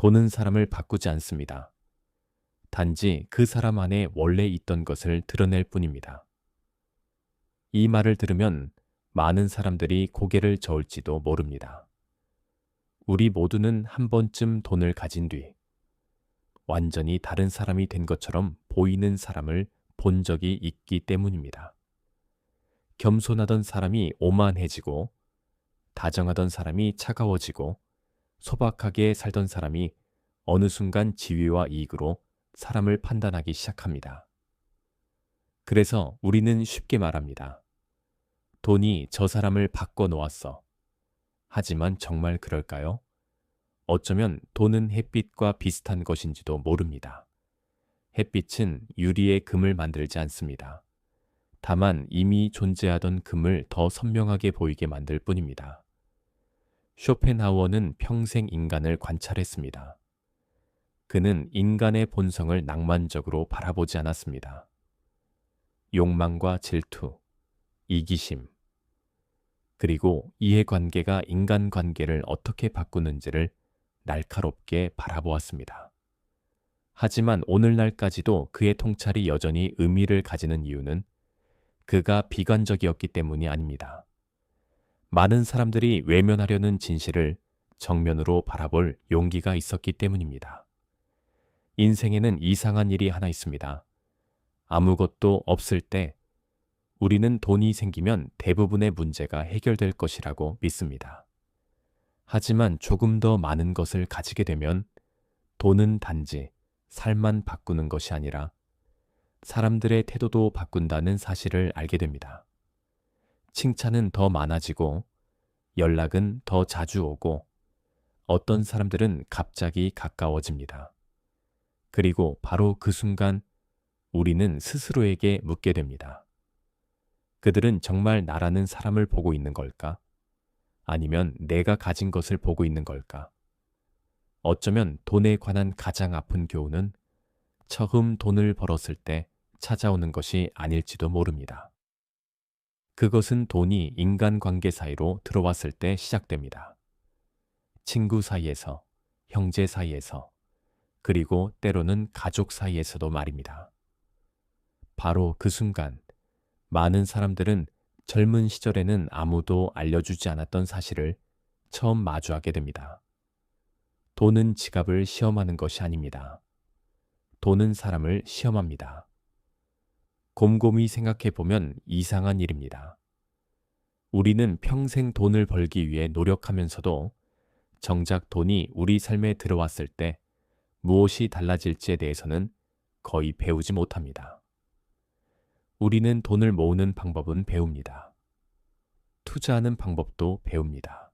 돈은 사람을 바꾸지 않습니다. 단지 그 사람 안에 원래 있던 것을 드러낼 뿐입니다. 이 말을 들으면 많은 사람들이 고개를 저을지도 모릅니다. 우리 모두는 한 번쯤 돈을 가진 뒤 완전히 다른 사람이 된 것처럼 보이는 사람을 본 적이 있기 때문입니다. 겸손하던 사람이 오만해지고, 다정하던 사람이 차가워지고, 소박하게 살던 사람이 어느 순간 지위와 이익으로 사람을 판단하기 시작합니다. 그래서 우리는 쉽게 말합니다. 돈이 저 사람을 바꿔 놓았어. 하지만 정말 그럴까요? 어쩌면 돈은 햇빛과 비슷한 것인지도 모릅니다. 햇빛은 유리에 금을 만들지 않습니다. 다만 이미 존재하던 금을 더 선명하게 보이게 만들 뿐입니다. 쇼펜하우어는 평생 인간을 관찰했습니다. 그는 인간의 본성을 낭만적으로 바라보지 않았습니다. 욕망과 질투, 이기심, 그리고 이해관계가 인간관계를 어떻게 바꾸는지를 날카롭게 바라보았습니다. 하지만 오늘날까지도 그의 통찰이 여전히 의미를 가지는 이유는 그가 비관적이었기 때문이 아닙니다. 많은 사람들이 외면하려는 진실을 정면으로 바라볼 용기가 있었기 때문입니다. 인생에는 이상한 일이 하나 있습니다. 아무것도 없을 때 우리는 돈이 생기면 대부분의 문제가 해결될 것이라고 믿습니다. 하지만 조금 더 많은 것을 가지게 되면 돈은 단지 삶만 바꾸는 것이 아니라 사람들의 태도도 바꾼다는 사실을 알게 됩니다. 칭찬은 더 많아지고 연락은 더 자주 오고 어떤 사람들은 갑자기 가까워집니다. 그리고 바로 그 순간 우리는 스스로에게 묻게 됩니다. 그들은 정말 나라는 사람을 보고 있는 걸까? 아니면 내가 가진 것을 보고 있는 걸까? 어쩌면 돈에 관한 가장 아픈 교훈은 처음 돈을 벌었을 때 찾아오는 것이 아닐지도 모릅니다. 그것은 돈이 인간관계 사이로 들어왔을 때 시작됩니다. 친구 사이에서, 형제 사이에서, 그리고 때로는 가족 사이에서도 말입니다. 바로 그 순간 많은 사람들은 젊은 시절에는 아무도 알려주지 않았던 사실을 처음 마주하게 됩니다. 돈은 지갑을 시험하는 것이 아닙니다. 돈은 사람을 시험합니다. 곰곰이 생각해 보면 이상한 일입니다. 우리는 평생 돈을 벌기 위해 노력하면서도 정작 돈이 우리 삶에 들어왔을 때 무엇이 달라질지에 대해서는 거의 배우지 못합니다. 우리는 돈을 모으는 방법은 배웁니다. 투자하는 방법도 배웁니다.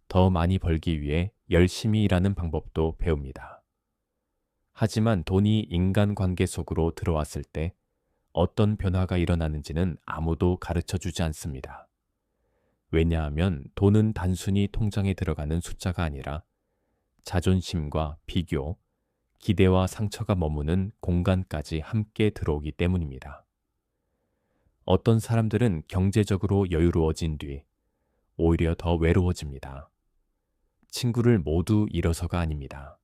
더 많이 벌기 위해 열심히 일하는 방법도 배웁니다. 하지만 돈이 인간관계 속으로 들어왔을 때 어떤 변화가 일어나는지는 아무도 가르쳐 주지 않습니다. 왜냐하면 돈은 단순히 통장에 들어가는 숫자가 아니라 자존심과 비교, 기대와 상처가 머무는 공간까지 함께 들어오기 때문입니다. 어떤 사람들은 경제적으로 여유로워진 뒤 오히려 더 외로워집니다. 친구를 모두 잃어서가 아닙니다.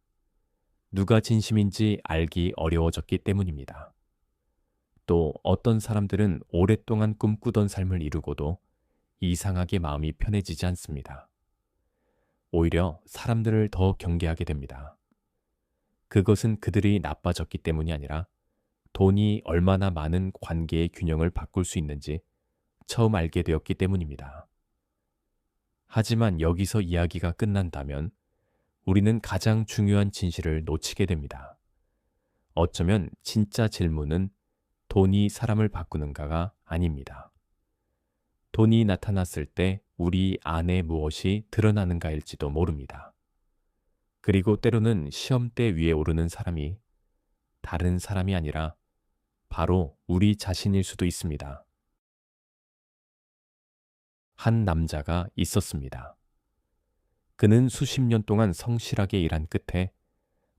누가 진심인지 알기 어려워졌기 때문입니다. 또 어떤 사람들은 오랫동안 꿈꾸던 삶을 이루고도 이상하게 마음이 편해지지 않습니다. 오히려 사람들을 더 경계하게 됩니다. 그것은 그들이 나빠졌기 때문이 아니라 돈이 얼마나 많은 관계의 균형을 바꿀 수 있는지 처음 알게 되었기 때문입니다. 하지만 여기서 이야기가 끝난다면 우리는 가장 중요한 진실을 놓치게 됩니다. 어쩌면 진짜 질문은 돈이 사람을 바꾸는가가 아닙니다. 돈이 나타났을 때 우리 안에 무엇이 드러나는가일지도 모릅니다. 그리고 때로는 시험대 위에 오르는 사람이 다른 사람이 아니라 바로 우리 자신일 수도 있습니다. 한 남자가 있었습니다. 그는 수십 년 동안 성실하게 일한 끝에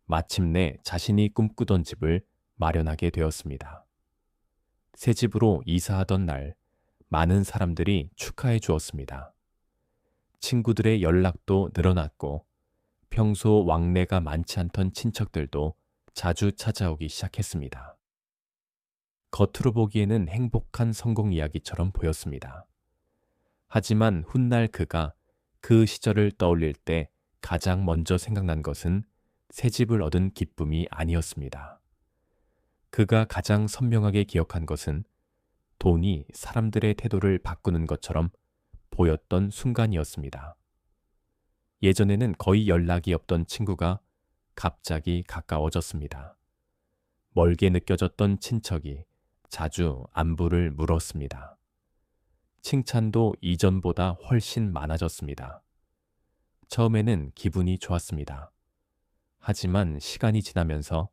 마침내 자신이 꿈꾸던 집을 마련하게 되었습니다. 새 집으로 이사하던 날 많은 사람들이 축하해 주었습니다. 친구들의 연락도 늘어났고 평소 왕래가 많지 않던 친척들도 자주 찾아오기 시작했습니다. 겉으로 보기에는 행복한 성공 이야기처럼 보였습니다. 하지만 훗날 그가 그 시절을 떠올릴 때 가장 먼저 생각난 것은 새 집을 얻은 기쁨이 아니었습니다. 그가 가장 선명하게 기억한 것은 돈이 사람들의 태도를 바꾸는 것처럼 보였던 순간이었습니다. 예전에는 거의 연락이 없던 친구가 갑자기 가까워졌습니다. 멀게 느껴졌던 친척이 자주 안부를 물었습니다. 칭찬도 이전보다 훨씬 많아졌습니다. 처음에는 기분이 좋았습니다. 하지만 시간이 지나면서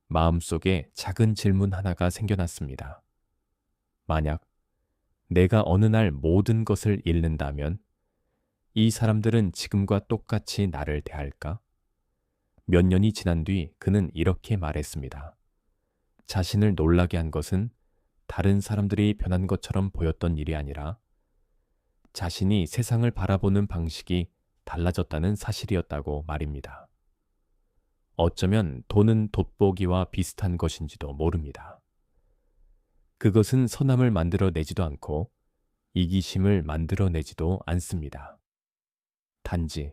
마음속에 작은 질문 하나가 생겨났습니다. 만약 내가 어느 날 모든 것을 잃는다면 이 사람들은 지금과 똑같이 나를 대할까? 몇 년이 지난 뒤 그는 이렇게 말했습니다. 자신을 놀라게 한 것은 다른 사람들이 변한 것처럼 보였던 일이 아니라 자신이 세상을 바라보는 방식이 달라졌다는 사실이었다고 말입니다. 어쩌면 돈은 돋보기와 비슷한 것인지도 모릅니다. 그것은 선함을 만들어내지도 않고 이기심을 만들어내지도 않습니다. 단지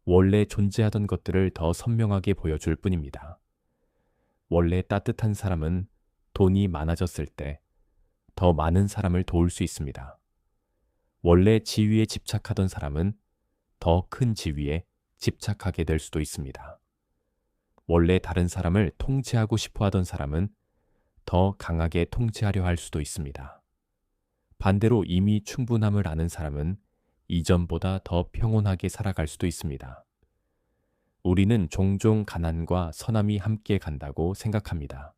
원래 존재하던 것들을 더 선명하게 보여줄 뿐입니다. 원래 따뜻한 사람은 돈이 많아졌을 때 더 많은 사람을 도울 수 있습니다. 원래 지위에 집착하던 사람은 더 큰 지위에 집착하게 될 수도 있습니다. 원래 다른 사람을 통제하고 싶어 하던 사람은 더 강하게 통제하려 할 수도 있습니다. 반대로 이미 충분함을 아는 사람은 이전보다 더 평온하게 살아갈 수도 있습니다. 우리는 종종 가난과 선함이 함께 간다고 생각합니다.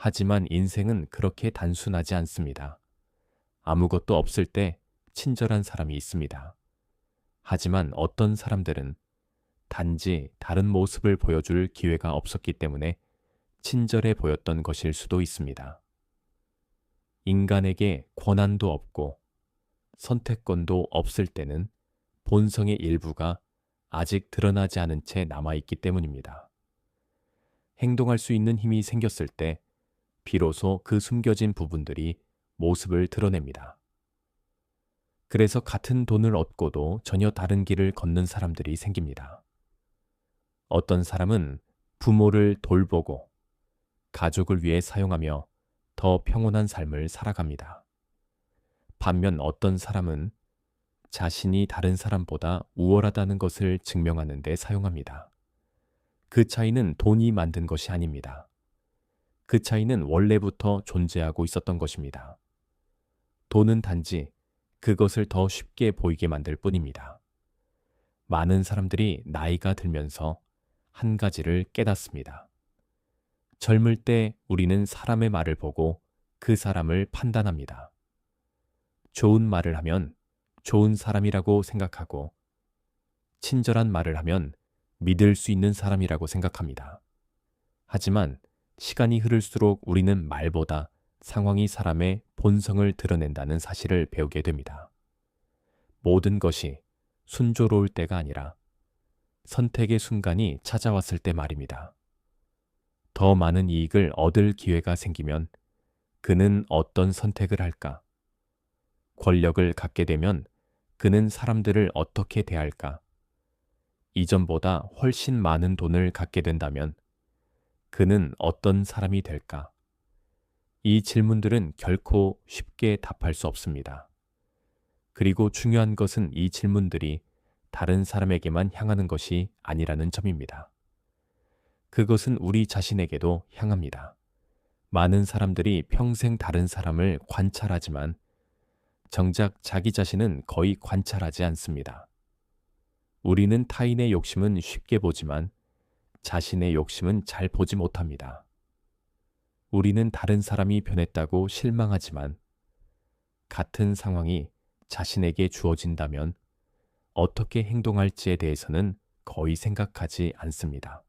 하지만 인생은 그렇게 단순하지 않습니다. 아무것도 없을 때 친절한 사람이 있습니다. 하지만 어떤 사람들은 단지 다른 모습을 보여줄 기회가 없었기 때문에 친절해 보였던 것일 수도 있습니다. 인간에게 권한도 없고 선택권도 없을 때는 본성의 일부가 아직 드러나지 않은 채 남아있기 때문입니다. 행동할 수 있는 힘이 생겼을 때 비로소 그 숨겨진 부분들이 모습을 드러냅니다. 그래서 같은 돈을 얻고도 전혀 다른 길을 걷는 사람들이 생깁니다. 어떤 사람은 부모를 돌보고 가족을 위해 사용하며 더 평온한 삶을 살아갑니다. 반면 어떤 사람은 자신이 다른 사람보다 우월하다는 것을 증명하는 데 사용합니다. 그 차이는 돈이 만든 것이 아닙니다. 그 차이는 원래부터 존재하고 있었던 것입니다. 돈은 단지 그것을 더 쉽게 보이게 만들 뿐입니다. 많은 사람들이 나이가 들면서 한 가지를 깨닫습니다. 젊을 때 우리는 사람의 말을 보고 그 사람을 판단합니다. 좋은 말을 하면 좋은 사람이라고 생각하고 친절한 말을 하면 믿을 수 있는 사람이라고 생각합니다. 하지만 시간이 흐를수록 우리는 말보다 상황이 사람의 본성을 드러낸다는 사실을 배우게 됩니다. 모든 것이 순조로울 때가 아니라 선택의 순간이 찾아왔을 때 말입니다. 더 많은 이익을 얻을 기회가 생기면 그는 어떤 선택을 할까? 권력을 갖게 되면 그는 사람들을 어떻게 대할까? 이전보다 훨씬 많은 돈을 갖게 된다면 그는 어떤 사람이 될까? 이 질문들은 결코 쉽게 답할 수 없습니다. 그리고 중요한 것은 이 질문들이 다른 사람에게만 향하는 것이 아니라는 점입니다. 그것은 우리 자신에게도 향합니다. 많은 사람들이 평생 다른 사람을 관찰하지만 정작 자기 자신은 거의 관찰하지 않습니다. 우리는 타인의 욕심은 쉽게 보지만 자신의 욕심은 잘 보지 못합니다. 우리는 다른 사람이 변했다고 실망하지만 같은 상황이 자신에게 주어진다면 어떻게 행동할지에 대해서는 거의 생각하지 않습니다.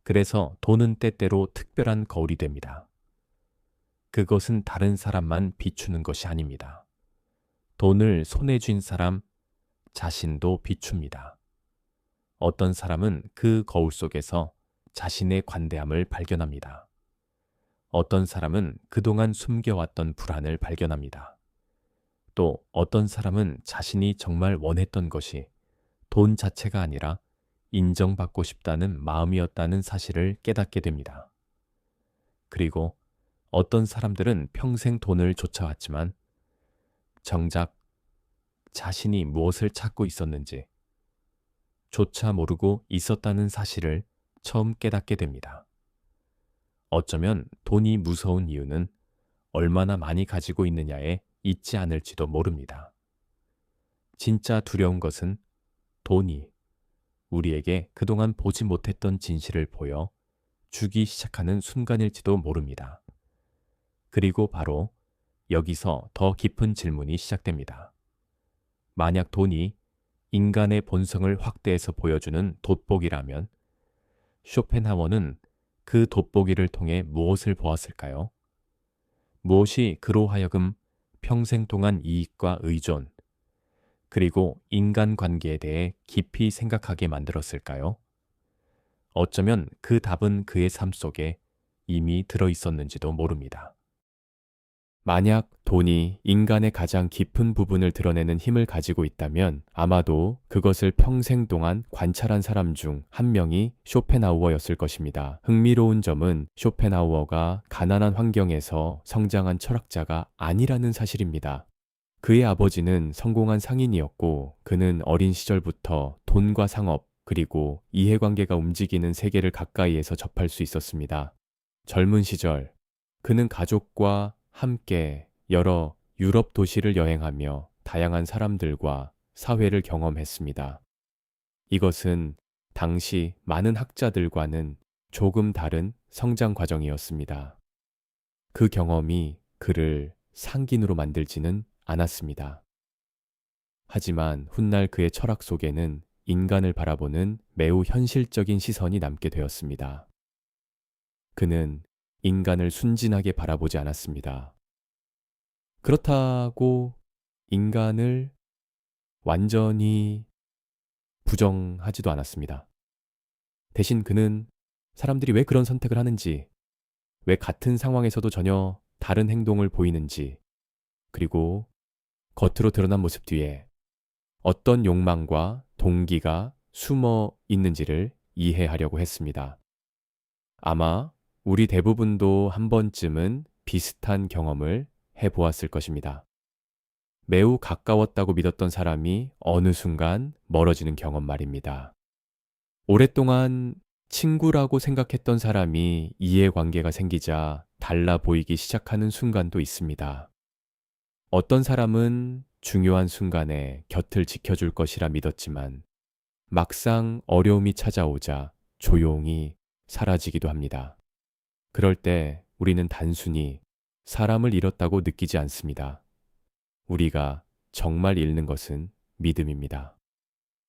그래서 돈은 때때로 특별한 거울이 됩니다. 그것은 다른 사람만 비추는 것이 아닙니다. 돈을 손에 쥔 사람 자신도 비춥니다. 어떤 사람은 그 거울 속에서 자신의 관대함을 발견합니다. 어떤 사람은 그동안 숨겨왔던 불안을 발견합니다. 또 어떤 사람은 자신이 정말 원했던 것이 돈 자체가 아니라 인정받고 싶다는 마음이었다는 사실을 깨닫게 됩니다. 그리고 어떤 사람들은 평생 돈을 쫓아왔지만 정작 자신이 무엇을 찾고 있었는지 조차 모르고 있었다는 사실을 처음 깨닫게 됩니다. 어쩌면 돈이 무서운 이유는 얼마나 많이 가지고 있느냐에 있지 않을지도 모릅니다. 진짜 두려운 것은 돈이 우리에게 그동안 보지 못했던 진실을 보여 주기 시작하는 순간일지도 모릅니다. 그리고 바로 여기서 더 깊은 질문이 시작됩니다. 만약 돈이 인간의 본성을 확대해서 보여주는 돋보기라면 쇼펜하워는 그 돋보기를 통해 무엇을 보았을까요? 무엇이 그로 하여금 평생 동안 이익과 의존, 그리고 인간관계에 대해 깊이 생각하게 만들었을까요? 어쩌면 그 답은 그의 삶 속에 이미 들어 있었는지도 모릅니다. 만약 돈이 인간의 가장 깊은 부분을 드러내는 힘을 가지고 있다면 아마도 그것을 평생 동안 관찰한 사람 중 한 명이 쇼펜하우어였을 것입니다. 흥미로운 점은 쇼펜하우어가 가난한 환경에서 성장한 철학자가 아니라는 사실입니다. 그의 아버지는 성공한 상인이었고 그는 어린 시절부터 돈과 상업 그리고 이해관계가 움직이는 세계를 가까이에서 접할 수 있었습니다. 젊은 시절 그는 가족과 함께 여러 유럽 도시를 여행하며 다양한 사람들과 사회를 경험했습니다. 이것은 당시 많은 학자들과는 조금 다른 성장 과정이었습니다. 그 경험이 그를 상긴으로 만들지는 않았습니다. 하지만 훗날 그의 철학 속에는 인간을 바라보는 매우 현실적인 시선이 남게 되었습니다. 그는 인간을 순진하게 바라보지 않았습니다. 그렇다고 인간을 완전히 부정하지도 않았습니다. 대신 그는 사람들이 왜 그런 선택을 하는지, 왜 같은 상황에서도 전혀 다른 행동을 보이는지, 그리고 겉으로 드러난 모습 뒤에 어떤 욕망과 동기가 숨어 있는지를 이해하려고 했습니다. 아마 우리 대부분도 한 번쯤은 비슷한 경험을 해보았을 것입니다. 매우 가까웠다고 믿었던 사람이 어느 순간 멀어지는 경험 말입니다. 오랫동안 친구라고 생각했던 사람이 이해관계가 생기자 달라 보이기 시작하는 순간도 있습니다. 어떤 사람은 중요한 순간에 곁을 지켜줄 것이라 믿었지만 막상 어려움이 찾아오자 조용히 사라지기도 합니다. 그럴 때 우리는 단순히 사람을 잃었다고 느끼지 않습니다. 우리가 정말 잃는 것은 믿음입니다.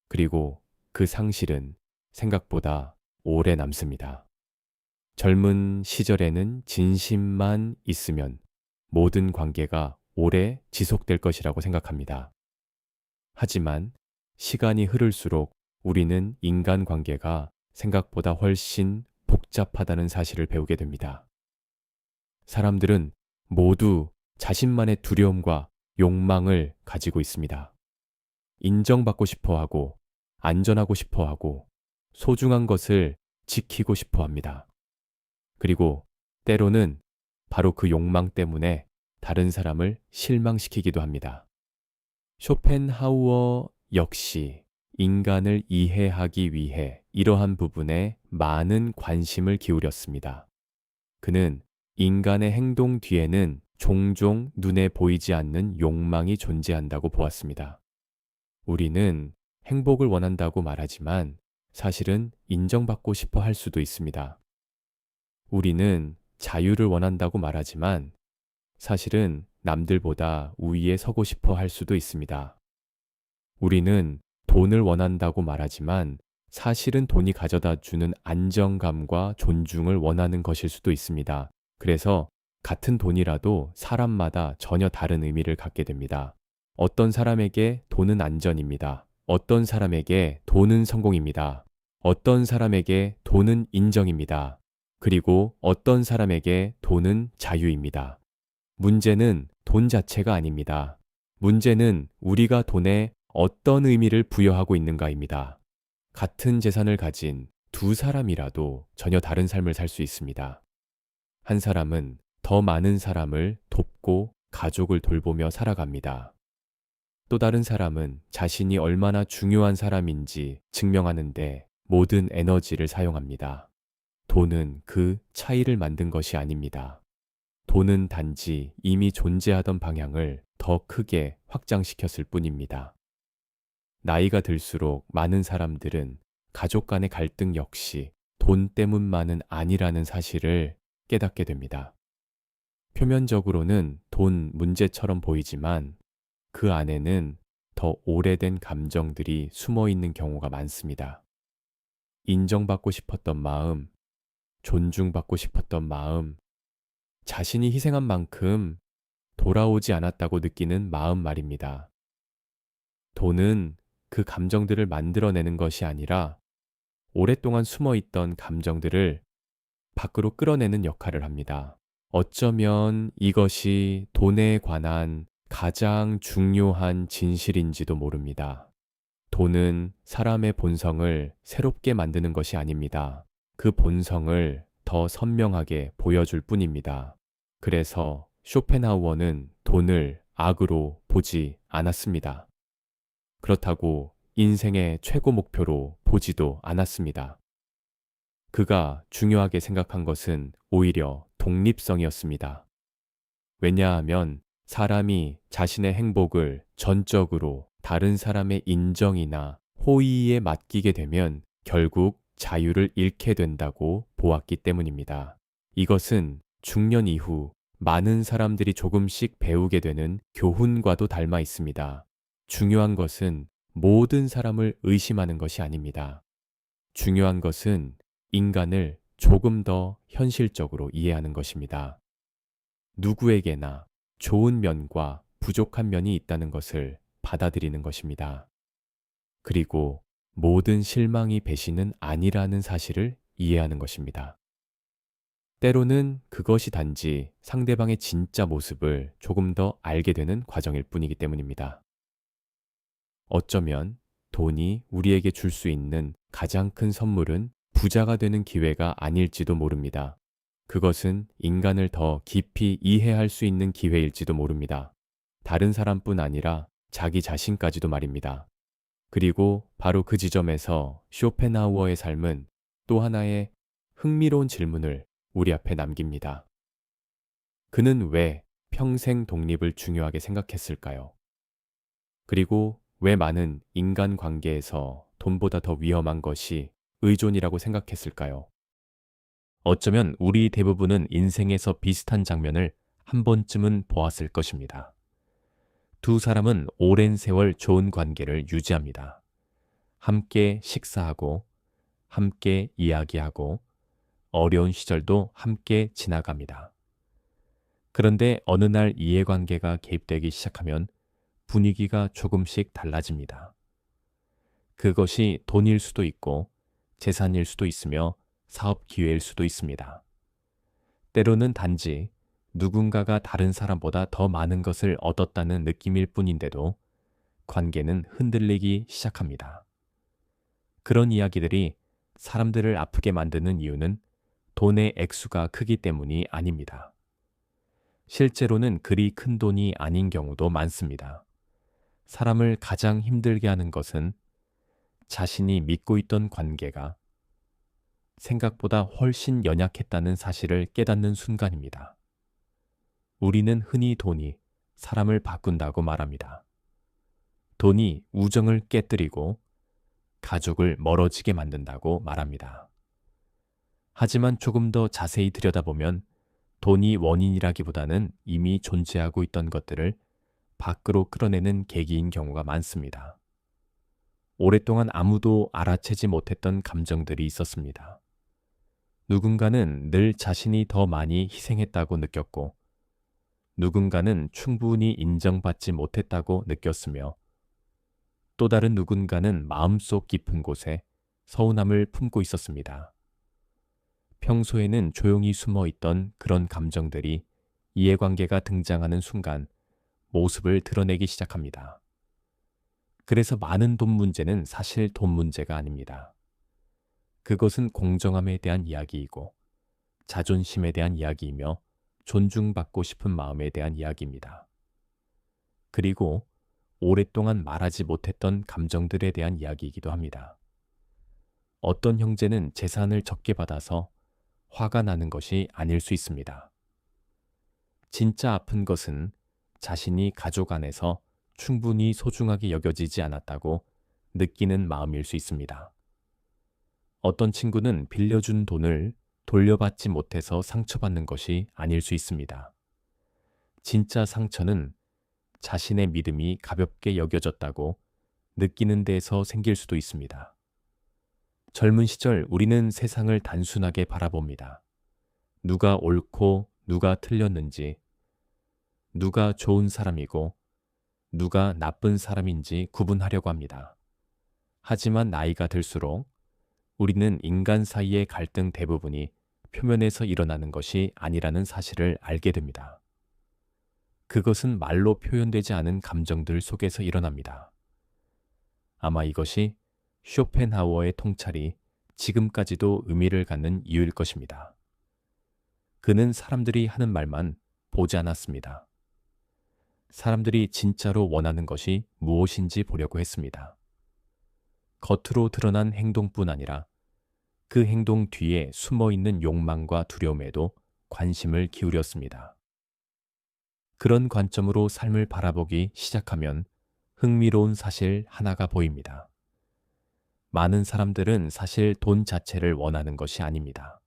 그리고 그 상실은 생각보다 오래 남습니다. 젊은 시절에는 진심만 있으면 모든 관계가 오래 지속될 것이라고 생각합니다. 하지만 시간이 흐를수록 우리는 인간관계가 생각보다 훨씬 복잡하다는 사실을 배우게 됩니다. 사람들은 모두 자신만의 두려움과 욕망을 가지고 있습니다. 인정받고 싶어 하고, 안전하고 싶어 하고, 소중한 것을 지키고 싶어 합니다. 그리고 때로는 바로 그 욕망 때문에 다른 사람을 실망시키기도 합니다. 쇼펜하우어 역시 인간을 이해하기 위해 이러한 부분에 많은 관심을 기울였습니다. 그는 인간의 행동 뒤에는 종종 눈에 보이지 않는 욕망이 존재한다고 보았습니다. 우리는 행복을 원한다고 말하지만 사실은 인정받고 싶어 할 수도 있습니다. 우리는 자유를 원한다고 말하지만 사실은 남들보다 우위에 서고 싶어 할 수도 있습니다. 우리는 돈을 원한다고 말하지만 사실은 돈이 가져다 주는 안정감과 존중을 원하는 것일 수도 있습니다. 그래서 같은 돈이라도 사람마다 전혀 다른 의미를 갖게 됩니다. 어떤 사람에게 돈은 안전입니다. 어떤 사람에게 돈은 성공입니다. 어떤 사람에게 돈은 인정입니다. 그리고 어떤 사람에게 돈은 자유입니다. 문제는 돈 자체가 아닙니다. 문제는 우리가 돈에 어떤 의미를 부여하고 있는가입니다. 같은 재산을 가진 두 사람이라도 전혀 다른 삶을 살 수 있습니다. 한 사람은 더 많은 사람을 돕고 가족을 돌보며 살아갑니다. 또 다른 사람은 자신이 얼마나 중요한 사람인지 증명하는데 모든 에너지를 사용합니다. 돈은 그 차이를 만든 것이 아닙니다. 돈은 단지 이미 존재하던 방향을 더 크게 확장시켰을 뿐입니다. 나이가 들수록 많은 사람들은 가족 간의 갈등 역시 돈 때문만은 아니라는 사실을 깨닫게 됩니다. 표면적으로는 돈 문제처럼 보이지만 그 안에는 더 오래된 감정들이 숨어 있는 경우가 많습니다. 인정받고 싶었던 마음, 존중받고 싶었던 마음, 자신이 희생한 만큼 돌아오지 않았다고 느끼는 마음 말입니다. 돈은 그 감정들을 만들어내는 것이 아니라 오랫동안 숨어 있던 감정들을 밖으로 끌어내는 역할을 합니다. 어쩌면 이것이 돈에 관한 가장 중요한 진실인지도 모릅니다. 돈은 사람의 본성을 새롭게 만드는 것이 아닙니다. 그 본성을 더 선명하게 보여줄 뿐입니다. 그래서 쇼펜하우어는 돈을 악으로 보지 않았습니다. 그렇다고 인생의 최고 목표로 보지도 않았습니다. 그가 중요하게 생각한 것은 오히려 독립성이었습니다. 왜냐하면 사람이 자신의 행복을 전적으로 다른 사람의 인정이나 호의에 맡기게 되면 결국 자유를 잃게 된다고 보았기 때문입니다. 이것은 중년 이후 많은 사람들이 조금씩 배우게 되는 교훈과도 닮아 있습니다. 중요한 것은 모든 사람을 의심하는 것이 아닙니다. 중요한 것은 인간을 조금 더 현실적으로 이해하는 것입니다. 누구에게나 좋은 면과 부족한 면이 있다는 것을 받아들이는 것입니다. 그리고 모든 실망이 배신은 아니라는 사실을 이해하는 것입니다. 때로는 그것이 단지 상대방의 진짜 모습을 조금 더 알게 되는 과정일 뿐이기 때문입니다. 어쩌면 돈이 우리에게 줄 수 있는 가장 큰 선물은 부자가 되는 기회가 아닐지도 모릅니다. 그것은 인간을 더 깊이 이해할 수 있는 기회일지도 모릅니다. 다른 사람뿐 아니라 자기 자신까지도 말입니다. 그리고 바로 그 지점에서 쇼펜하우어의 삶은 또 하나의 흥미로운 질문을 우리 앞에 남깁니다. 그는 왜 평생 독립을 중요하게 생각했을까요? 그리고 왜 많은 인간 관계에서 돈보다 더 위험한 것이 의존이라고 생각했을까요? 어쩌면 우리 대부분은 인생에서 비슷한 장면을 한 번쯤은 보았을 것입니다. 두 사람은 오랜 세월 좋은 관계를 유지합니다. 함께 식사하고, 함께 이야기하고, 어려운 시절도 함께 지나갑니다. 그런데 어느 날 이해관계가 개입되기 시작하면 분위기가 조금씩 달라집니다. 그것이 돈일 수도 있고, 재산일 수도 있으며, 사업 기회일 수도 있습니다. 때로는 단지 누군가가 다른 사람보다 더 많은 것을 얻었다는 느낌일 뿐인데도 관계는 흔들리기 시작합니다. 그런 이야기들이 사람들을 아프게 만드는 이유는 돈의 액수가 크기 때문이 아닙니다. 실제로는 그리 큰 돈이 아닌 경우도 많습니다. 사람을 가장 힘들게 하는 것은 자신이 믿고 있던 관계가 생각보다 훨씬 연약했다는 사실을 깨닫는 순간입니다. 우리는 흔히 돈이 사람을 바꾼다고 말합니다. 돈이 우정을 깨뜨리고 가족을 멀어지게 만든다고 말합니다. 하지만 조금 더 자세히 들여다보면 돈이 원인이라기보다는 이미 존재하고 있던 것들을 밖으로 끌어내는 계기인 경우가 많습니다. 오랫동안 아무도 알아채지 못했던 감정들이 있었습니다. 누군가는 늘 자신이 더 많이 희생했다고 느꼈고, 누군가는 충분히 인정받지 못했다고 느꼈으며, 또 다른 누군가는 마음속 깊은 곳에 서운함을 품고 있었습니다. 평소에는 조용히 숨어 있던 그런 감정들이 이해관계가 등장하는 순간 모습을 드러내기 시작합니다. 그래서 많은 돈 문제는 사실 돈 문제가 아닙니다. 그것은 공정함에 대한 이야기이고 자존심에 대한 이야기이며 존중받고 싶은 마음에 대한 이야기입니다. 그리고 오랫동안 말하지 못했던 감정들에 대한 이야기이기도 합니다. 어떤 형제는 재산을 적게 받아서 화가 나는 것이 아닐 수 있습니다. 진짜 아픈 것은 자신이 가족 안에서 충분히 소중하게 여겨지지 않았다고 느끼는 마음일 수 있습니다. 어떤 친구는 빌려준 돈을 돌려받지 못해서 상처받는 것이 아닐 수 있습니다. 진짜 상처는 자신의 믿음이 가볍게 여겨졌다고 느끼는 데에서 생길 수도 있습니다. 젊은 시절 우리는 세상을 단순하게 바라봅니다. 누가 옳고 누가 틀렸는지, 누가 좋은 사람이고 누가 나쁜 사람인지 구분하려고 합니다. 하지만 나이가 들수록 우리는 인간 사이의 갈등 대부분이 표면에서 일어나는 것이 아니라는 사실을 알게 됩니다. 그것은 말로 표현되지 않은 감정들 속에서 일어납니다. 아마 이것이 쇼펜하우어의 통찰이 지금까지도 의미를 갖는 이유일 것입니다. 그는 사람들이 하는 말만 보지 않았습니다. 사람들이 진짜로 원하는 것이 무엇인지 보려고 했습니다. 겉으로 드러난 행동뿐 아니라 그 행동 뒤에 숨어 있는 욕망과 두려움에도 관심을 기울였습니다. 그런 관점으로 삶을 바라보기 시작하면 흥미로운 사실 하나가 보입니다. 많은 사람들은 사실 돈 자체를 원하는 것이 아닙니다.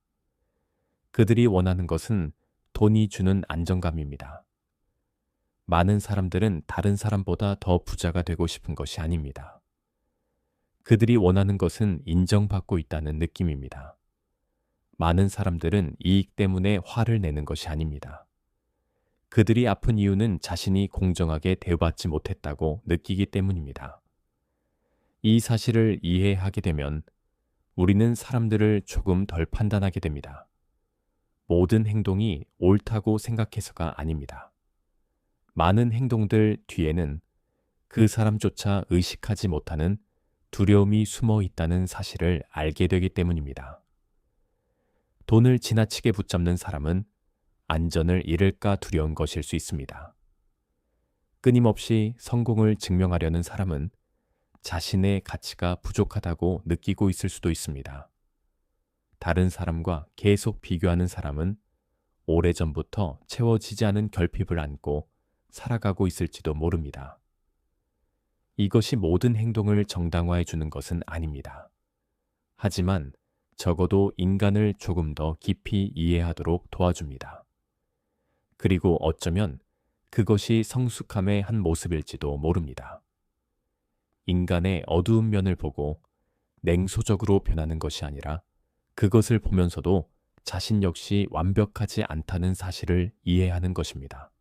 그들이 원하는 것은 돈이 주는 안정감입니다. 많은 사람들은 다른 사람보다 더 부자가 되고 싶은 것이 아닙니다. 그들이 원하는 것은 인정받고 있다는 느낌입니다. 많은 사람들은 이익 때문에 화를 내는 것이 아닙니다. 그들이 아픈 이유는 자신이 공정하게 대우받지 못했다고 느끼기 때문입니다. 이 사실을 이해하게 되면 우리는 사람들을 조금 덜 판단하게 됩니다. 모든 행동이 옳다고 생각해서가 아닙니다. 많은 행동들 뒤에는 그 사람조차 의식하지 못하는 두려움이 숨어 있다는 사실을 알게 되기 때문입니다. 돈을 지나치게 붙잡는 사람은 안전을 잃을까 두려운 것일 수 있습니다. 끊임없이 성공을 증명하려는 사람은 자신의 가치가 부족하다고 느끼고 있을 수도 있습니다. 다른 사람과 계속 비교하는 사람은 오래전부터 채워지지 않은 결핍을 안고 살아가고 있을지도 모릅니다. 이것이 모든 행동을 정당화해 주는 것은 아닙니다. 하지만 적어도 인간을 조금 더 깊이 이해하도록 도와줍니다. 그리고 어쩌면 그것이 성숙함의 한 모습일지도 모릅니다. 인간의 어두운 면을 보고 냉소적으로 변하는 것이 아니라 그것을 보면서도 자신 역시 완벽하지 않다는 사실을 이해하는 것입니다.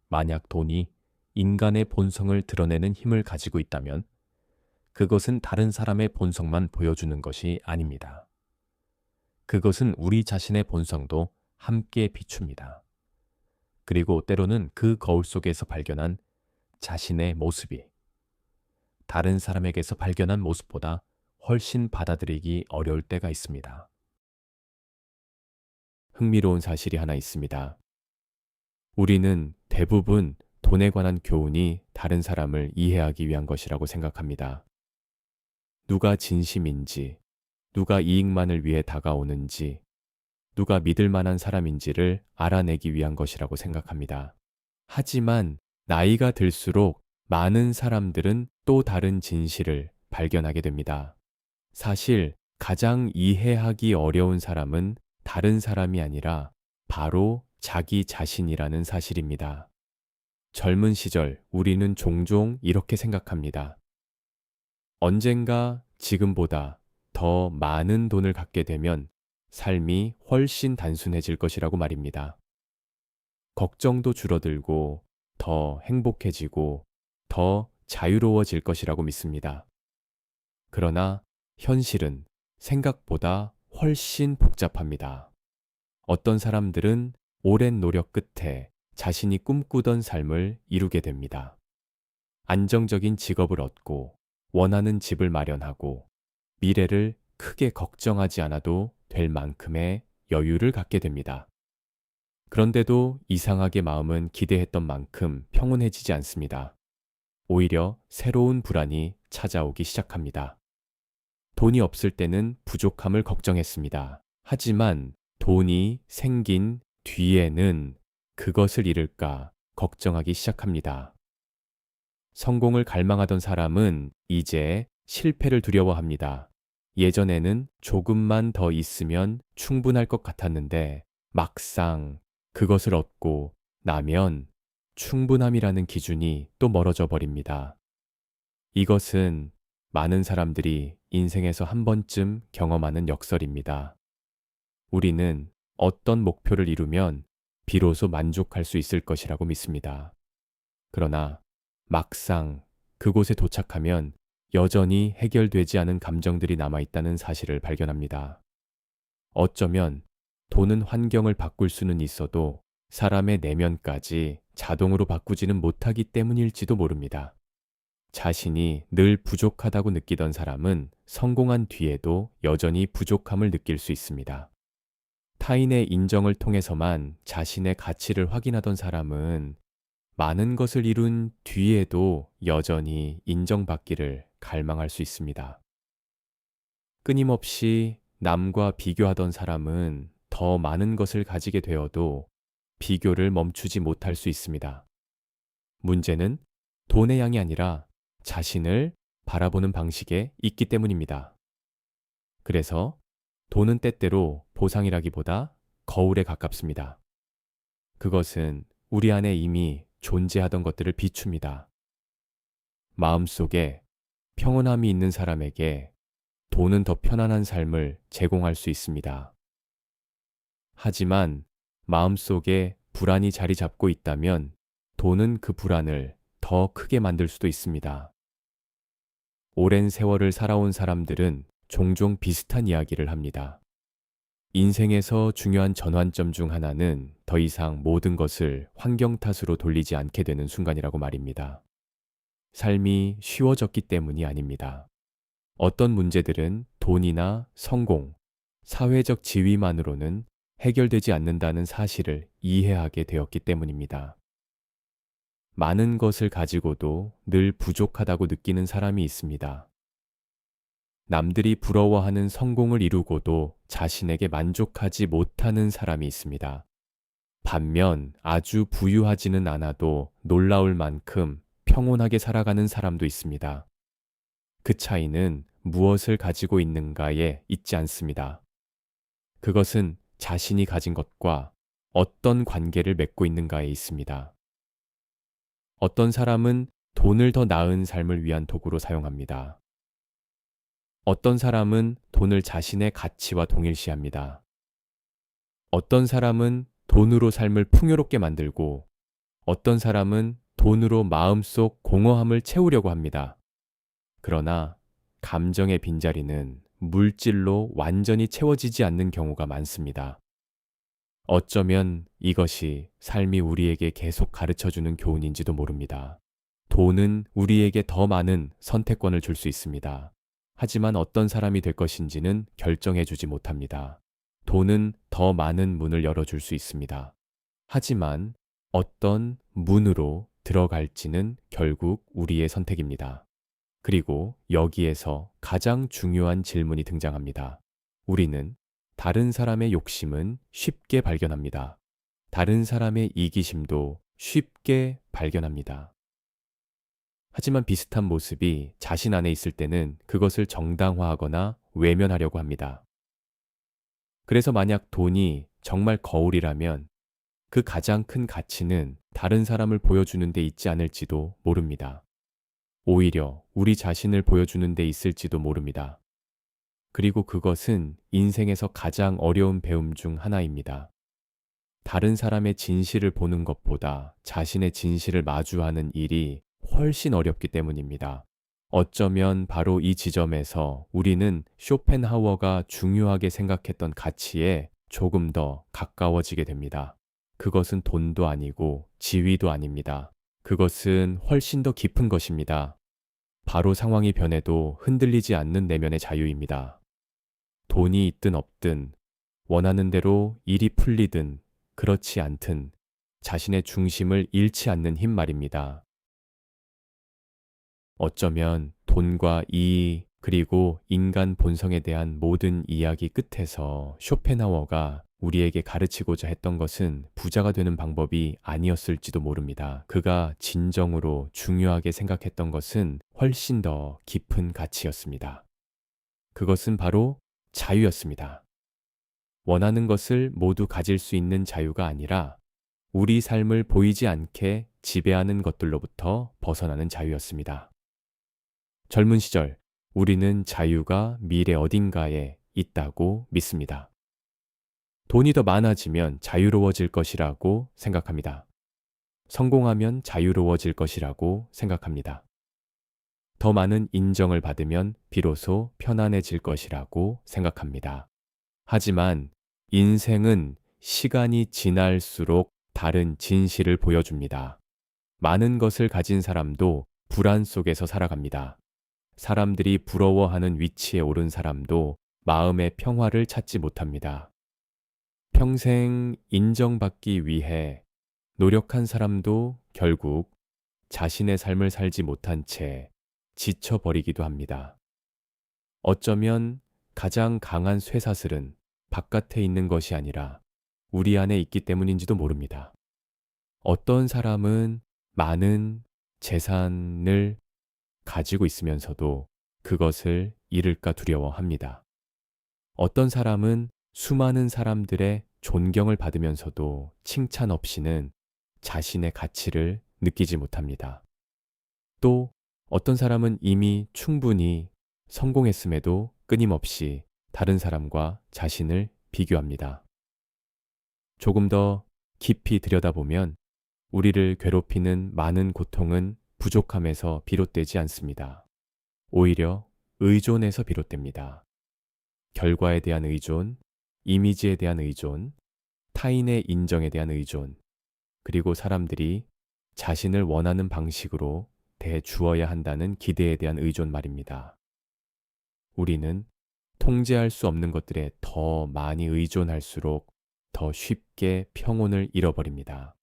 만약 돈이 인간의 본성을 드러내는 힘을 가지고 있다면 그것은 다른 사람의 본성만 보여주는 것이 아닙니다. 그것은 우리 자신의 본성도 함께 비춥니다. 그리고 때로는 그 거울 속에서 발견한 자신의 모습이 다른 사람에게서 발견한 모습보다 훨씬 받아들이기 어려울 때가 있습니다. 흥미로운 사실이 하나 있습니다. 우리는 대부분 돈에 관한 교훈이 다른 사람을 이해하기 위한 것이라고 생각합니다. 누가 진심인지, 누가 이익만을 위해 다가오는지, 누가 믿을 만한 사람인지를 알아내기 위한 것이라고 생각합니다. 하지만 나이가 들수록 많은 사람들은 또 다른 진실을 발견하게 됩니다. 사실 가장 이해하기 어려운 사람은 다른 사람이 아니라 바로 자기 자신이라는 사실입니다. 젊은 시절 우리는 종종 이렇게 생각합니다. 언젠가 지금보다 더 많은 돈을 갖게 되면 삶이 훨씬 단순해질 것이라고 말입니다. 걱정도 줄어들고 더 행복해지고 더 자유로워질 것이라고 믿습니다. 그러나 현실은 생각보다 훨씬 복잡합니다. 어떤 사람들은 오랜 노력 끝에 자신이 꿈꾸던 삶을 이루게 됩니다. 안정적인 직업을 얻고 원하는 집을 마련하고 미래를 크게 걱정하지 않아도 될 만큼의 여유를 갖게 됩니다. 그런데도 이상하게 마음은 기대했던 만큼 평온해지지 않습니다. 오히려 새로운 불안이 찾아오기 시작합니다. 돈이 없을 때는 부족함을 걱정했습니다. 하지만 돈이 생긴 뒤에는 그것을 잃을까 걱정하기 시작합니다. 성공을 갈망하던 사람은 이제 실패를 두려워합니다. 예전에는 조금만 더 있으면 충분할 것 같았는데 막상 그것을 얻고 나면 충분함이라는 기준이 또 멀어져 버립니다. 이것은 많은 사람들이 인생에서 한 번쯤 경험하는 역설입니다. 우리는 어떤 목표를 이루면 비로소 만족할 수 있을 것이라고 믿습니다. 그러나 막상 그곳에 도착하면 여전히 해결되지 않은 감정들이 남아있다는 사실을 발견합니다. 어쩌면 돈은 환경을 바꿀 수는 있어도 사람의 내면까지 자동으로 바꾸지는 못하기 때문일지도 모릅니다. 자신이 늘 부족하다고 느끼던 사람은 성공한 뒤에도 여전히 부족함을 느낄 수 있습니다. 타인의 인정을 통해서만 자신의 가치를 확인하던 사람은 많은 것을 이룬 뒤에도 여전히 인정받기를 갈망할 수 있습니다. 끊임없이 남과 비교하던 사람은 더 많은 것을 가지게 되어도 비교를 멈추지 못할 수 있습니다. 문제는 돈의 양이 아니라 자신을 바라보는 방식에 있기 때문입니다. 그래서 돈은 때때로 보상이라기보다 거울에 가깝습니다. 그것은 우리 안에 이미 존재하던 것들을 비춥니다. 마음속에 평온함이 있는 사람에게 돈은 더 편안한 삶을 제공할 수 있습니다. 하지만 마음속에 불안이 자리 잡고 있다면 돈은 그 불안을 더 크게 만들 수도 있습니다. 오랜 세월을 살아온 사람들은 종종 비슷한 이야기를 합니다. 인생에서 중요한 전환점 중 하나는 더 이상 모든 것을 환경 탓으로 돌리지 않게 되는 순간이라고 말입니다. 삶이 쉬워졌기 때문이 아닙니다. 어떤 문제들은 돈이나 성공, 사회적 지위만으로는 해결되지 않는다는 사실을 이해하게 되었기 때문입니다. 많은 것을 가지고도 늘 부족하다고 느끼는 사람이 있습니다. 남들이 부러워하는 성공을 이루고도 자신에게 만족하지 못하는 사람이 있습니다. 반면 아주 부유하지는 않아도 놀라울 만큼 평온하게 살아가는 사람도 있습니다. 그 차이는 무엇을 가지고 있는가에 있지 않습니다. 그것은 자신이 가진 것과 어떤 관계를 맺고 있는가에 있습니다. 어떤 사람은 돈을 더 나은 삶을 위한 도구로 사용합니다. 어떤 사람은 돈을 자신의 가치와 동일시합니다. 어떤 사람은 돈으로 삶을 풍요롭게 만들고 어떤 사람은 돈으로 마음속 공허함을 채우려고 합니다. 그러나 감정의 빈자리는 물질로 완전히 채워지지 않는 경우가 많습니다. 어쩌면 이것이 삶이 우리에게 계속 가르쳐주는 교훈인지도 모릅니다. 돈은 우리에게 더 많은 선택권을 줄 수 있습니다. 하지만 어떤 사람이 될 것인지는 결정해주지 못합니다. 돈은 더 많은 문을 열어줄 수 있습니다. 하지만 어떤 문으로 들어갈지는 결국 우리의 선택입니다. 그리고 여기에서 가장 중요한 질문이 등장합니다. 우리는 다른 사람의 욕심은 쉽게 발견합니다. 다른 사람의 이기심도 쉽게 발견합니다. 하지만 비슷한 모습이 자신 안에 있을 때는 그것을 정당화하거나 외면하려고 합니다. 그래서 만약 돈이 정말 거울이라면 그 가장 큰 가치는 다른 사람을 보여주는 데 있지 않을지도 모릅니다. 오히려 우리 자신을 보여주는 데 있을지도 모릅니다. 그리고 그것은 인생에서 가장 어려운 배움 중 하나입니다. 다른 사람의 진실을 보는 것보다 자신의 진실을 마주하는 일이 훨씬 어렵기 때문입니다. 어쩌면 바로 이 지점에서 우리는 쇼펜하우어가 중요하게 생각했던 가치에 조금 더 가까워지게 됩니다. 그것은 돈도 아니고 지위도 아닙니다. 그것은 훨씬 더 깊은 것입니다. 바로 상황이 변해도 흔들리지 않는 내면의 자유입니다. 돈이 있든 없든, 원하는 대로 일이 풀리든 그렇지 않든 자신의 중심을 잃지 않는 힘 말입니다. 어쩌면 돈과 이익, 그리고 인간 본성에 대한 모든 이야기 끝에서 쇼펜하워가 우리에게 가르치고자 했던 것은 부자가 되는 방법이 아니었을지도 모릅니다. 그가 진정으로 중요하게 생각했던 것은 훨씬 더 깊은 가치였습니다. 그것은 바로 자유였습니다. 원하는 것을 모두 가질 수 있는 자유가 아니라 우리 삶을 보이지 않게 지배하는 것들로부터 벗어나는 자유였습니다. 젊은 시절, 우리는 자유가 미래 어딘가에 있다고 믿습니다. 돈이 더 많아지면 자유로워질 것이라고 생각합니다. 성공하면 자유로워질 것이라고 생각합니다. 더 많은 인정을 받으면 비로소 편안해질 것이라고 생각합니다. 하지만 인생은 시간이 지날수록 다른 진실을 보여줍니다. 많은 것을 가진 사람도 불안 속에서 살아갑니다. 사람들이 부러워하는 위치에 오른 사람도 마음의 평화를 찾지 못합니다. 평생 인정받기 위해 노력한 사람도 결국 자신의 삶을 살지 못한 채 지쳐버리기도 합니다. 어쩌면 가장 강한 쇠사슬은 바깥에 있는 것이 아니라 우리 안에 있기 때문인지도 모릅니다. 어떤 사람은 많은 재산을 가지고 있으면서도 그것을 잃을까 두려워합니다. 어떤 사람은 수많은 사람들의 존경을 받으면서도 칭찬 없이는 자신의 가치를 느끼지 못합니다. 또 어떤 사람은 이미 충분히 성공했음에도 끊임없이 다른 사람과 자신을 비교합니다. 조금 더 깊이 들여다보면 우리를 괴롭히는 많은 고통은 부족함에서 비롯되지 않습니다. 오히려 의존에서 비롯됩니다. 결과에 대한 의존, 이미지에 대한 의존, 타인의 인정에 대한 의존, 그리고 사람들이 자신을 원하는 방식으로 대주어야 한다는 기대에 대한 의존 말입니다. 우리는 통제할 수 없는 것들에 더 많이 의존할수록 더 쉽게 평온을 잃어버립니다.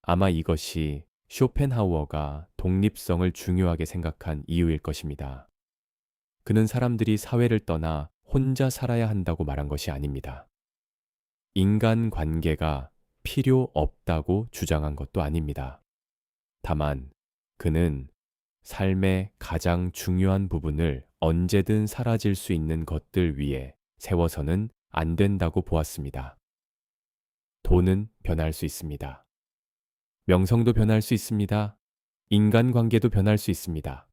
아마 이것이 쇼펜하우어가 독립성을 중요하게 생각한 이유일 것입니다. 그는 사람들이 사회를 떠나 혼자 살아야 한다고 말한 것이 아닙니다. 인간 관계가 필요 없다고 주장한 것도 아닙니다. 다만 그는 삶의 가장 중요한 부분을 언제든 사라질 수 있는 것들 위에 세워서는 안 된다고 보았습니다. 돈은 변할 수 있습니다. 명성도 변할 수 있습니다. 인간관계도 변할 수 있습니다.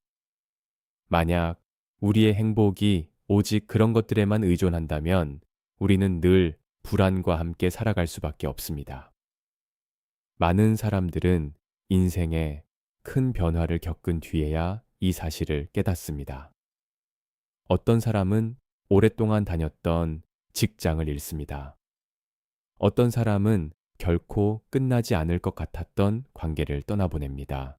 만약 우리의 행복이 오직 그런 것들에만 의존한다면 우리는 늘 불안과 함께 살아갈 수밖에 없습니다. 많은 사람들은 인생에 큰 변화를 겪은 뒤에야 이 사실을 깨닫습니다. 어떤 사람은 오랫동안 다녔던 직장을 잃습니다. 어떤 사람은 결코 끝나지 않을 것 같았던 관계를 떠나보냅니다.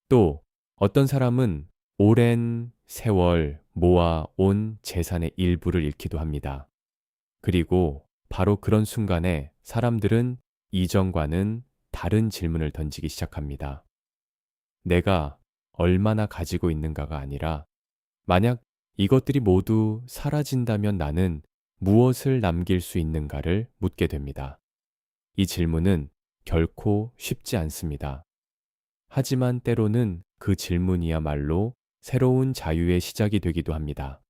또 어떤 사람은 오랜 세월 모아온 재산의 일부를 잃기도 합니다. 그리고 바로 그런 순간에 사람들은 이전과는 다른 질문을 던지기 시작합니다. 내가 얼마나 가지고 있는가가 아니라 만약 이것들이 모두 사라진다면 나는 무엇을 남길 수 있는가를 묻게 됩니다. 이 질문은 결코 쉽지 않습니다. 하지만 때로는 그 질문이야말로 새로운 자유의 시작이 되기도 합니다.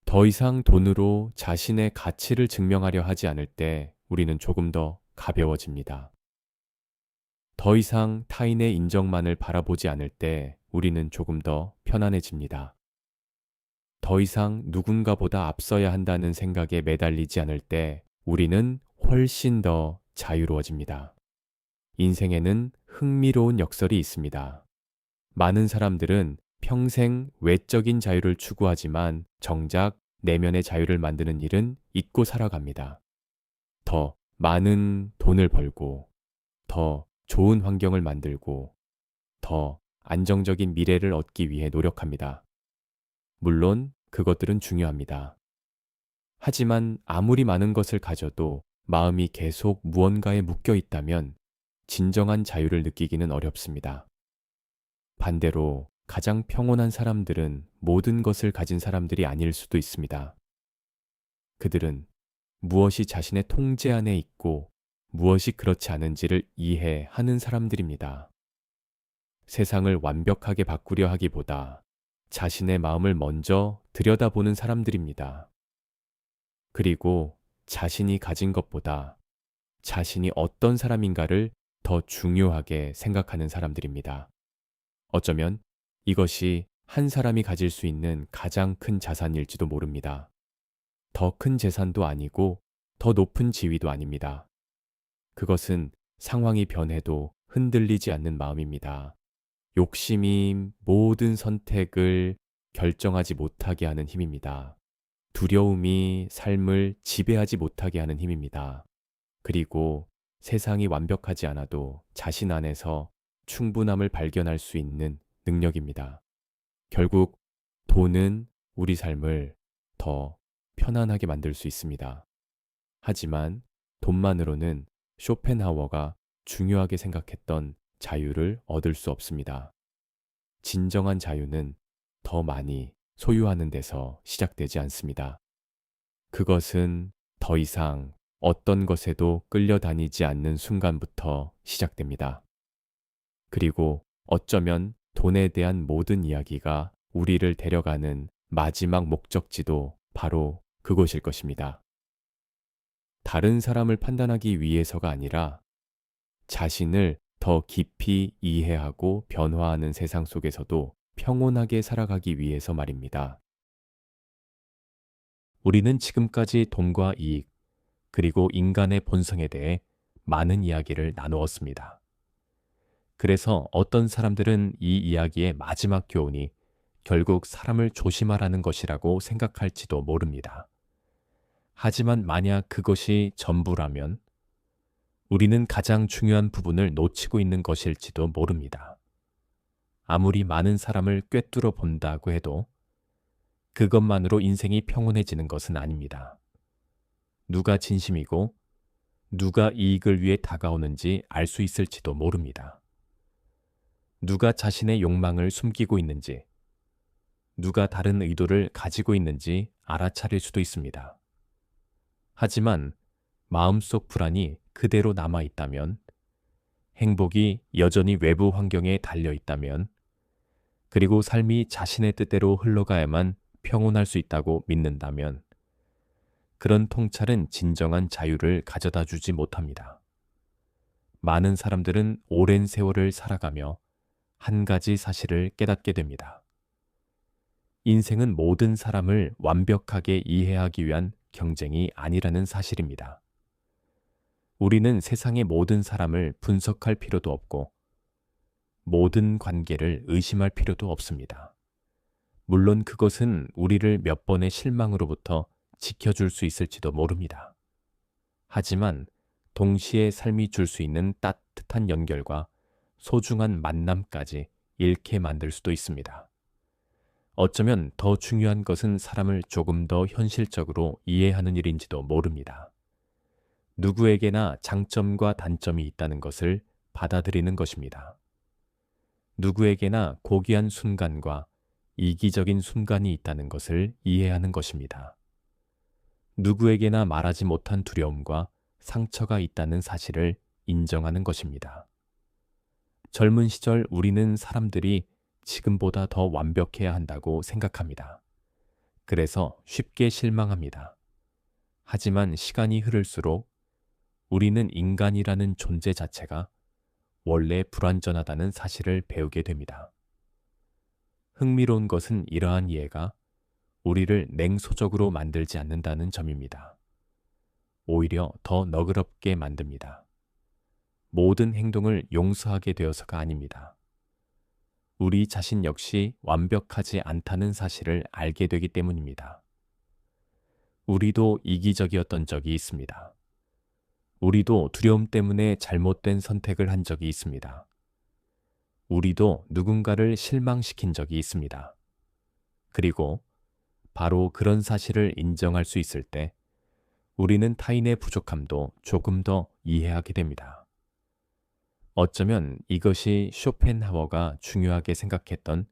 더 이상 돈으로 자신의 가치를 증명하려 하지 않을 때 우리는 조금 더 가벼워집니다. 더 이상 타인의 인정만을 바라보지 않을 때 우리는 조금 더 편안해집니다. 더 이상 누군가보다 앞서야 한다는 생각에 매달리지 않을 때 우리는 훨씬 더 자유로워집니다. 인생에는 흥미로운 역설이 있습니다. 많은 사람들은 평생 외적인 자유를 추구하지만 정작 내면의 자유를 만드는 일은 잊고 살아갑니다. 더 많은 돈을 벌고, 더 좋은 환경을 만들고, 더 안정적인 미래를 얻기 위해 노력합니다. 물론 그것들은 중요합니다. 하지만 아무리 많은 것을 가져도 마음이 계속 무언가에 묶여 있다면 진정한 자유를 느끼기는 어렵습니다. 반대로 가장 평온한 사람들은 모든 것을 가진 사람들이 아닐 수도 있습니다. 그들은 무엇이 자신의 통제 안에 있고 무엇이 그렇지 않은지를 이해하는 사람들입니다. 세상을 완벽하게 바꾸려 하기보다 자신의 마음을 먼저 들여다보는 사람들입니다. 그리고 자신이 가진 것보다 자신이 어떤 사람인가를 더 중요하게 생각하는 사람들입니다. 어쩌면 이것이 한 사람이 가질 수 있는 가장 큰 자산일지도 모릅니다. 더 큰 재산도 아니고 더 높은 지위도 아닙니다. 그것은 상황이 변해도 흔들리지 않는 마음입니다. 욕심이 모든 선택을 결정하지 못하게 하는 힘입니다. 두려움이 삶을 지배하지 못하게 하는 힘입니다. 그리고 세상이 완벽하지 않아도 자신 안에서 충분함을 발견할 수 있는 능력입니다. 결국 돈은 우리 삶을 더 편안하게 만들 수 있습니다. 하지만 돈만으로는 쇼펜하워가 중요하게 생각했던 자유를 얻을 수 없습니다. 진정한 자유는 더 많이 소유하는 데서 시작되지 않습니다. 그것은 더 이상 어떤 것에도 끌려다니지 않는 순간부터 시작됩니다. 그리고 어쩌면 돈에 대한 모든 이야기가 우리를 데려가는 마지막 목적지도 바로 그곳일 것입니다. 다른 사람을 판단하기 위해서가 아니라 자신을 더 깊이 이해하고 변화하는 세상 속에서도 평온하게 살아가기 위해서 말입니다. 우리는 지금까지 돈과 이익, 그리고 인간의 본성에 대해 많은 이야기를 나누었습니다. 그래서 어떤 사람들은 이 이야기의 마지막 교훈이 결국 사람을 조심하라는 것이라고 생각할지도 모릅니다. 하지만 만약 그것이 전부라면 우리는 가장 중요한 부분을 놓치고 있는 것일지도 모릅니다. 아무리 많은 사람을 꿰뚫어 본다고 해도 그것만으로 인생이 평온해지는 것은 아닙니다. 누가 진심이고 누가 이익을 위해 다가오는지 알 수 있을지도 모릅니다. 누가 자신의 욕망을 숨기고 있는지, 누가 다른 의도를 가지고 있는지 알아차릴 수도 있습니다. 하지만 마음속 불안이 그대로 남아 있다면, 행복이 여전히 외부 환경에 달려 있다면, 그리고 삶이 자신의 뜻대로 흘러가야만 평온할 수 있다고 믿는다면, 그런 통찰은 진정한 자유를 가져다 주지 못합니다. 많은 사람들은 오랜 세월을 살아가며 한 가지 사실을 깨닫게 됩니다. 인생은 모든 사람을 완벽하게 이해하기 위한 경쟁이 아니라는 사실입니다. 우리는 세상의 모든 사람을 분석할 필요도 없고 모든 관계를 의심할 필요도 없습니다. 물론 그것은 우리를 몇 번의 실망으로부터 지켜줄 수 있을지도 모릅니다. 하지만 동시에 삶이 줄 수 있는 따뜻한 연결과 소중한 만남까지 잃게 만들 수도 있습니다. 어쩌면 더 중요한 것은 사람을 조금 더 현실적으로 이해하는 일인지도 모릅니다. 누구에게나 장점과 단점이 있다는 것을 받아들이는 것입니다. 누구에게나 고귀한 순간과 이기적인 순간이 있다는 것을 이해하는 것입니다. 누구에게나 말하지 못한 두려움과 상처가 있다는 사실을 인정하는 것입니다. 젊은 시절 우리는 사람들이 지금보다 더 완벽해야 한다고 생각합니다. 그래서 쉽게 실망합니다. 하지만 시간이 흐를수록 우리는 인간이라는 존재 자체가 원래 불완전하다는 사실을 배우게 됩니다. 흥미로운 것은 이러한 이해가 우리를 냉소적으로 만들지 않는다는 점입니다. 오히려 더 너그럽게 만듭니다. 모든 행동을 용서하게 되어서가 아닙니다. 우리 자신 역시 완벽하지 않다는 사실을 알게 되기 때문입니다. 우리도 이기적이었던 적이 있습니다. 우리도 두려움 때문에 잘못된 선택을 한 적이 있습니다. 우리도 누군가를 실망시킨 적이 있습니다. 그리고 바로 그런 사실을 인정할 수 있을 때 우리는 타인의 부족함도 조금 더 이해하게 됩니다. 어쩌면 이것이 쇼펜하워가 중요하게 생각했던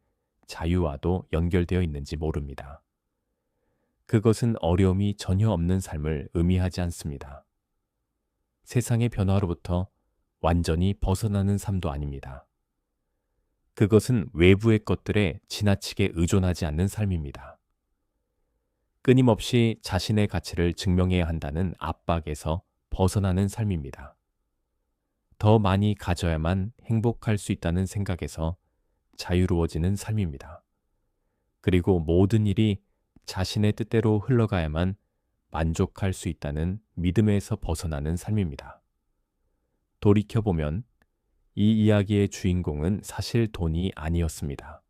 자유와도 연결되어 있는지 모릅니다. 그것은 어려움이 전혀 없는 삶을 의미하지 않습니다. 세상의 변화로부터 완전히 벗어나는 삶도 아닙니다. 그것은 외부의 것들에 지나치게 의존하지 않는 삶입니다. 끊임없이 자신의 가치를 증명해야 한다는 압박에서 벗어나는 삶입니다. 더 많이 가져야만 행복할 수 있다는 생각에서 자유로워지는 삶입니다. 그리고 모든 일이 자신의 뜻대로 흘러가야만 만족할 수 있다는 믿음에서 벗어나는 삶입니다. 돌이켜보면 이 이야기의 주인공은 사실 돈이 아니었습니다.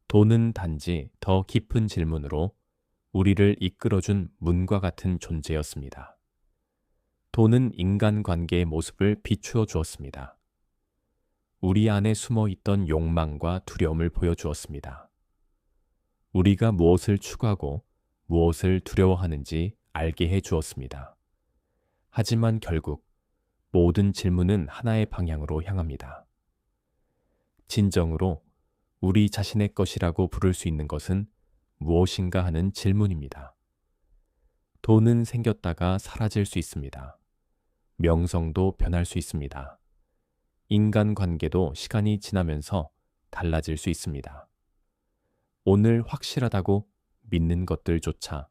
돈은 단지 더 깊은 질문으로 우리를 이끌어준 문과 같은 존재였습니다. 돈은 인간관계의 모습을 비추어 주었습니다. 우리 안에 숨어 있던 욕망과 두려움을 보여주었습니다. 우리가 무엇을 추구하고 무엇을 두려워하는지 알게 해 주었습니다. 하지만 결국 모든 질문은 하나의 방향으로 향합니다. 진정으로 우리 자신의 것이라고 부를 수 있는 것은 무엇인가 하는 질문입니다. 돈은 생겼다가 사라질 수 있습니다. 명성도 변할 수 있습니다. 인간관계도 시간이 지나면서 달라질 수 있습니다. 오늘 확실하다고 믿는 것들조차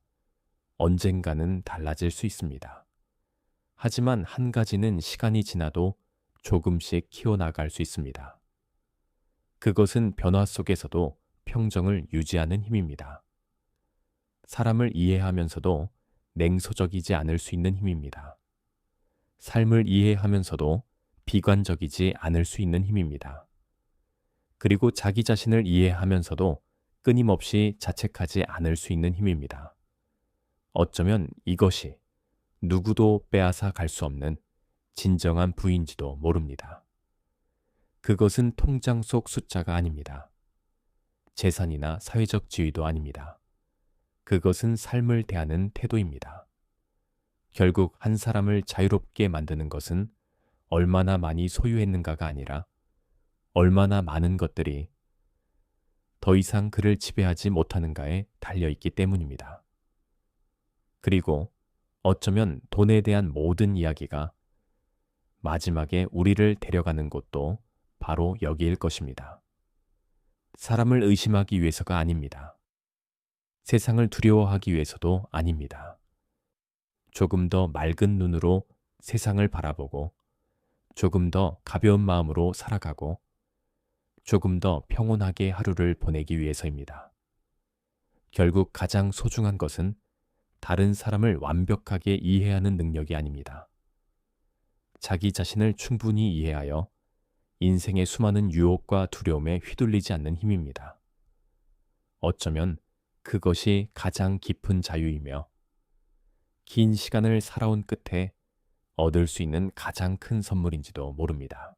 언젠가는 달라질 수 있습니다. 하지만 한 가지는 시간이 지나도 조금씩 키워나갈 수 있습니다. 그것은 변화 속에서도 평정을 유지하는 힘입니다. 사람을 이해하면서도 냉소적이지 않을 수 있는 힘입니다. 삶을 이해하면서도 비관적이지 않을 수 있는 힘입니다. 그리고 자기 자신을 이해하면서도 끊임없이 자책하지 않을 수 있는 힘입니다. 어쩌면 이것이 누구도 빼앗아 갈 수 없는 진정한 부인지도 모릅니다. 그것은 통장 속 숫자가 아닙니다. 재산이나 사회적 지위도 아닙니다. 그것은 삶을 대하는 태도입니다. 결국 한 사람을 자유롭게 만드는 것은 얼마나 많이 소유했는가가 아니라 얼마나 많은 것들이 더 이상 그를 지배하지 못하는가에 달려있기 때문입니다. 그리고 어쩌면 돈에 대한 모든 이야기가 마지막에 우리를 데려가는 곳도 바로 여기일 것입니다. 사람을 의심하기 위해서가 아닙니다. 세상을 두려워하기 위해서도 아닙니다. 조금 더 맑은 눈으로 세상을 바라보고 조금 더 가벼운 마음으로 살아가고 조금 더 평온하게 하루를 보내기 위해서입니다. 결국 가장 소중한 것은 다른 사람을 완벽하게 이해하는 능력이 아닙니다. 자기 자신을 충분히 이해하여 인생의 수많은 유혹과 두려움에 휘둘리지 않는 힘입니다. 어쩌면 그것이 가장 깊은 자유이며 긴 시간을 살아온 끝에 얻을 수 있는 가장 큰 선물인지도 모릅니다.